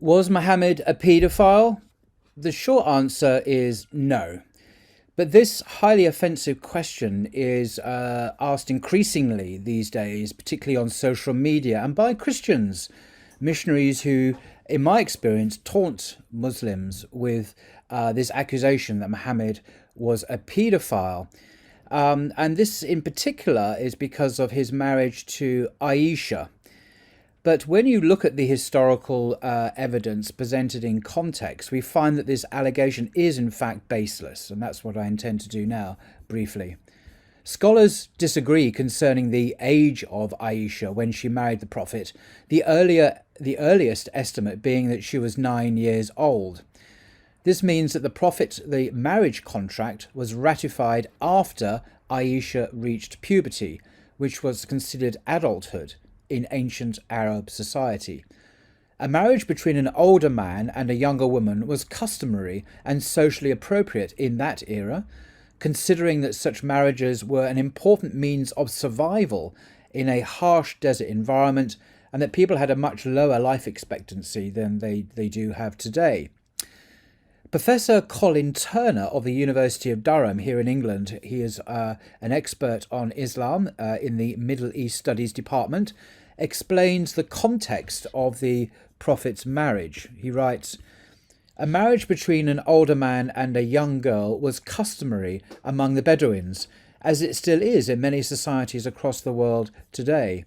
Was Muhammad a paedophile? The short answer is no. But this highly offensive question is asked increasingly these days, particularly on social media and by Christians, missionaries who, in my experience, taunt Muslims with this accusation that Muhammad was a paedophile. And this in particular is because of his marriage to Aisha. But when you look at the historical evidence presented in context, we find that this allegation is in fact baseless, and that's what I intend to do now, briefly. Scholars disagree concerning the age of Aisha when she married the Prophet, the earliest estimate being that she was 9 years old. This means that the marriage contract was ratified after Aisha reached puberty, which was considered adulthood in ancient Arab society. A marriage between an older man and a younger woman was customary and socially appropriate in that era, considering that such marriages were an important means of survival in a harsh desert environment and that people had a much lower life expectancy than they do have today. Professor Colin Turner of the University of Durham here in England, he is an expert on Islam in the Middle East Studies Department, explains the context of the Prophet's marriage. He writes, "A marriage between an older man and a young girl was customary among the Bedouins, as it still is in many societies across the world today.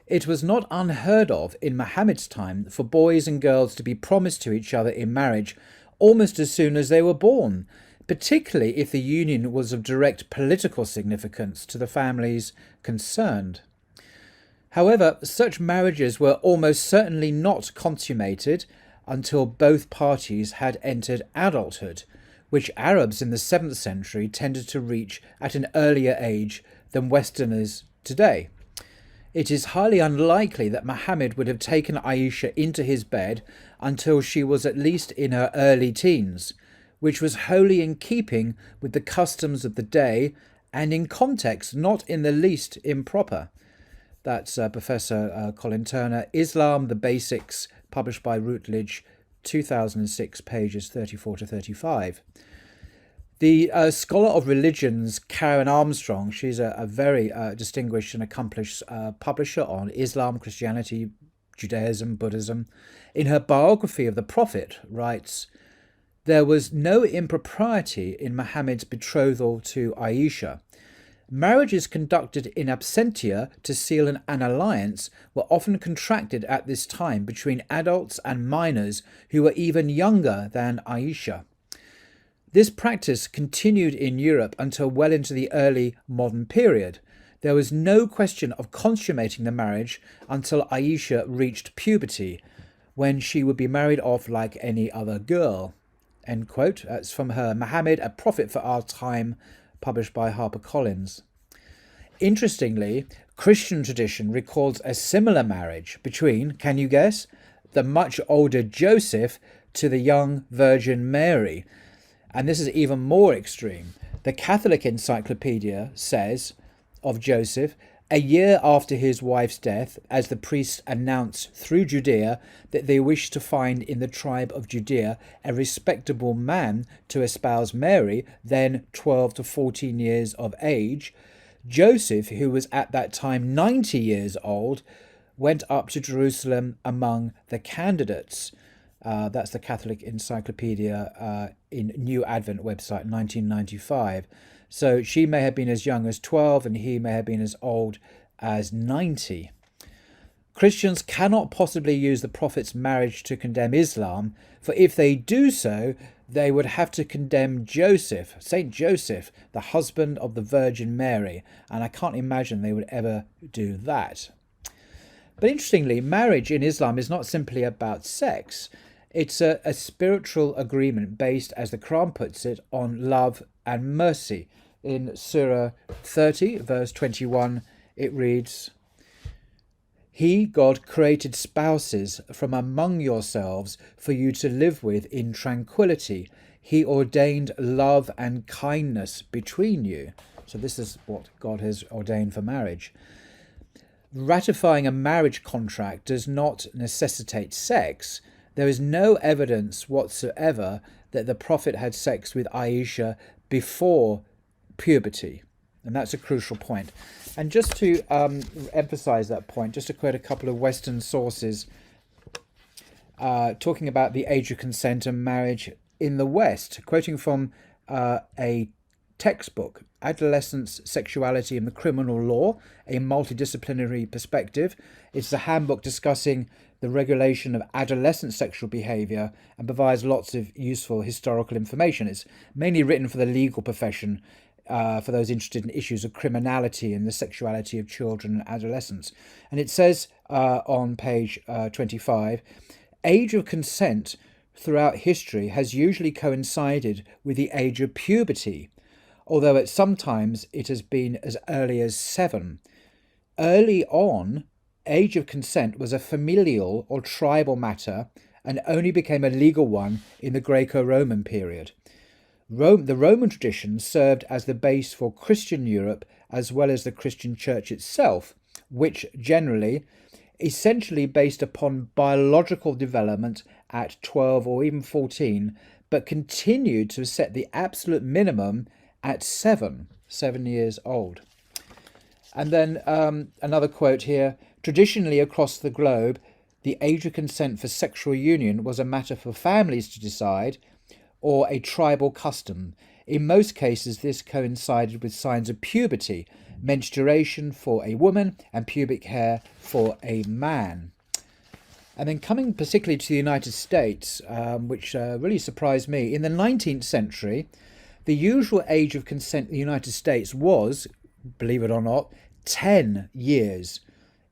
It was not unheard of in Muhammad's time for boys and girls to be promised to each other in marriage almost as soon as they were born, particularly if the union was of direct political significance to the families concerned. However, such marriages were almost certainly not consummated until both parties had entered adulthood, which Arabs in the 7th century tended to reach at an earlier age than Westerners today. It is highly unlikely that Muhammad would have taken Aisha into his bed until she was at least in her early teens, which was wholly in keeping with the customs of the day and in context not in the least improper." That's Professor Colin Turner, Islam, the Basics, published by Routledge, 2006, pages 34 to 35. The scholar of religions, Karen Armstrong, she's a very distinguished and accomplished publisher on Islam, Christianity, Judaism, Buddhism. In her biography of the Prophet, writes, "There was no impropriety in Muhammad's betrothal to Aisha. Marriages conducted in absentia to seal an alliance were often contracted at this time between adults and minors who were even younger than Aisha. This practice continued in Europe until well into the early modern period. There was no question of consummating the marriage until Aisha reached puberty, when she would be married off like any other girl." End quote. That's from her Muhammad, a Prophet for Our Time, published by HarperCollins. Interestingly, Christian tradition records a similar marriage between, can you guess, the much older Joseph to the young Virgin Mary. And this is even more extreme. The Catholic Encyclopedia says of Joseph, a year after his wife's death, as the priests announced through Judea that they wished to find in the tribe of Judea a respectable man to espouse Mary, then 12 to 14 years of age, Joseph, who was at that time 90 years old, went up to Jerusalem among the candidates. That's the Catholic Encyclopedia in New Advent website, 1995. So she may have been as young as 12 and he may have been as old as 90. Christians cannot possibly use the Prophet's marriage to condemn Islam, for if they do so, they would have to condemn Joseph, Saint Joseph, the husband of the Virgin Mary, and I can't imagine they would ever do that. But interestingly, marriage in Islam is not simply about sex. It's a spiritual agreement based, as the Quran puts it, on love and mercy. In Surah 30, verse 21, it reads, "He, God, created spouses from among yourselves for you to live with in tranquility. He ordained love and kindness between you." So this is what God has ordained for marriage. Ratifying a marriage contract does not necessitate sex. There is no evidence whatsoever that the Prophet had sex with Aisha before puberty. And that's a crucial point. And just to emphasize that point, just to quote a couple of Western sources talking about the age of consent and marriage in the West, quoting from a textbook, Adolescence, Sexuality and the Criminal Law, a Multidisciplinary Perspective. It's a handbook discussing the regulation of adolescent sexual behavior and provides lots of useful historical information. It's mainly written for the legal profession, for those interested in issues of criminality and the sexuality of children and adolescents. And it says on page 25, age of consent throughout history has usually coincided with the age of puberty, although at sometimes it has been as early as 7. Early on, age of consent was a familial or tribal matter and only became a legal one in the Greco-Roman period. The Roman tradition served as the base for Christian Europe as well as the Christian Church itself, which generally, essentially based upon biological development at 12 or even 14, but continued to set the absolute minimum at 7 years old. And then another quote here, traditionally across the globe, the age of consent for sexual union was a matter for families to decide, or a tribal custom. In most cases, this coincided with signs of puberty, menstruation for a woman and pubic hair for a man. And then coming particularly to the United States, which really surprised me, in the 19th century, the usual age of consent in the United States was, believe it or not, 10 years.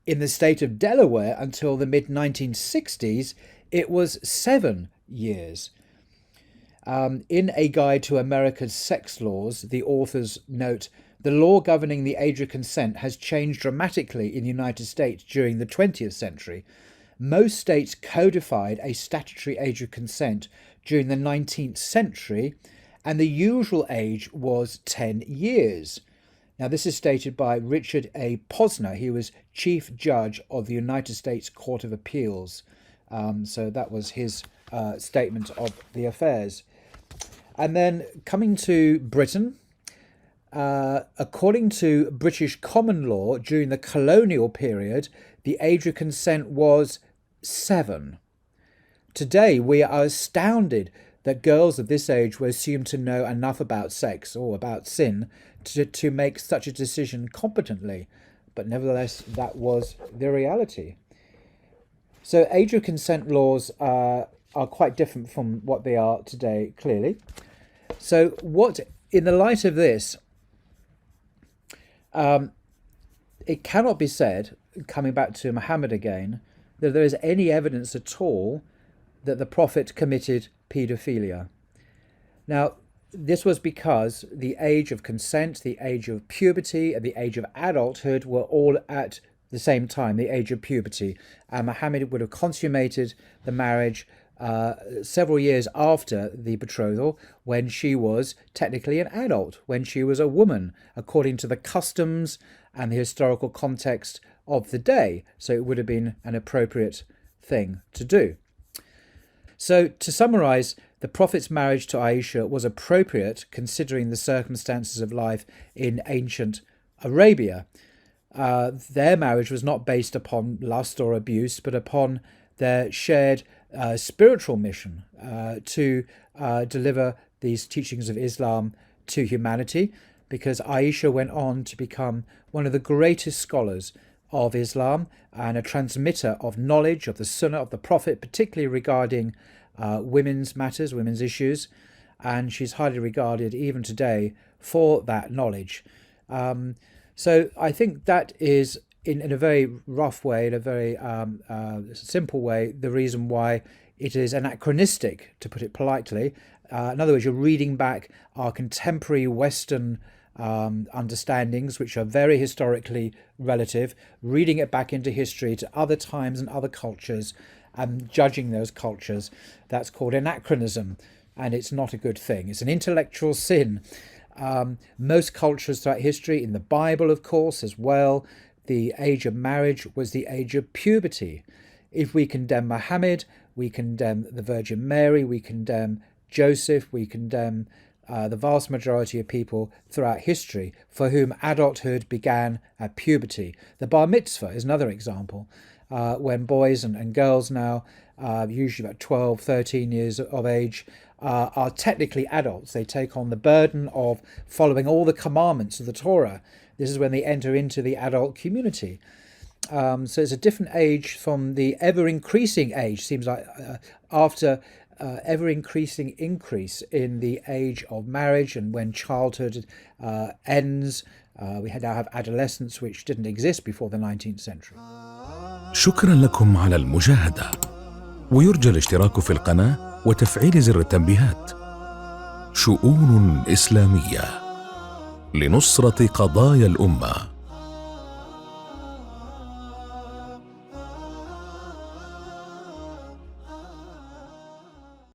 In the state of Delaware, until the mid-1960s, it was 7 years. In A Guide to America's Sex Laws, the authors note, the law governing the age of consent has changed dramatically in the United States during the 20th century. Most states codified a statutory age of consent during the 19th century, and the usual age was 10 years. Now, this is stated by Richard A. Posner. He was Chief Judge of the United States Court of Appeals. So that was his statement of the affairs. And then coming to Britain, according to British common law, during the colonial period, the age of consent was 7. Today, we are astounded that girls of this age were assumed to know enough about sex or about sin to make such a decision competently. But nevertheless, that was the reality. So age of consent laws are quite different from what they are today, clearly. So what, in the light of this, it cannot be said, coming back to Muhammad again, that there is any evidence at all that the Prophet committed paedophilia. Now, this was because the age of consent, the age of puberty, and the age of adulthood were all at the same time, the age of puberty. And Muhammad would have consummated the marriage several years after the betrothal, when she was technically an adult, when she was a woman, according to the customs and the historical context of the day. So it would have been an appropriate thing to do. So to summarize, the Prophet's marriage to Aisha was appropriate considering the circumstances of life in ancient Arabia. Their marriage was not based upon lust or abuse, but upon their shared spiritual mission to deliver these teachings of Islam to humanity, because Aisha went on to become one of the greatest scholars of Islam and a transmitter of knowledge of the Sunnah of the Prophet, particularly regarding women's matters, women's issues, and she's highly regarded even today for that knowledge. So I think that is, in a very rough way, in a very simple way, the reason why it is anachronistic, to put it politely. In other words, you're reading back our contemporary Western understandings, which are very historically relative, reading it back into history to other times and other cultures, and judging those cultures. That's called anachronism, and it's not a good thing. It's an intellectual sin. Most cultures throughout history, in the Bible, of course, as well, the age of marriage was the age of puberty. If we condemn Muhammad, we condemn the Virgin Mary, we condemn Joseph, we condemn the vast majority of people throughout history for whom adulthood began at puberty. The bar mitzvah is another example, when boys and girls now, usually about 12, 13 years of age, are technically adults. They take on the burden of following all the commandments of the Torah. This is when they enter into the adult community. So it's a different age from the ever-increasing age, seems like, after ever-increasing increase in the age of marriage, and when childhood ends, we now have adolescence, which didn't exist before the 19th century. شكرا لكم على المشاهدة، ويرجى الاشتراك في القناة وتفعيل زر التنبيهات. شؤون إسلامية لنصرة قضايا الأمة.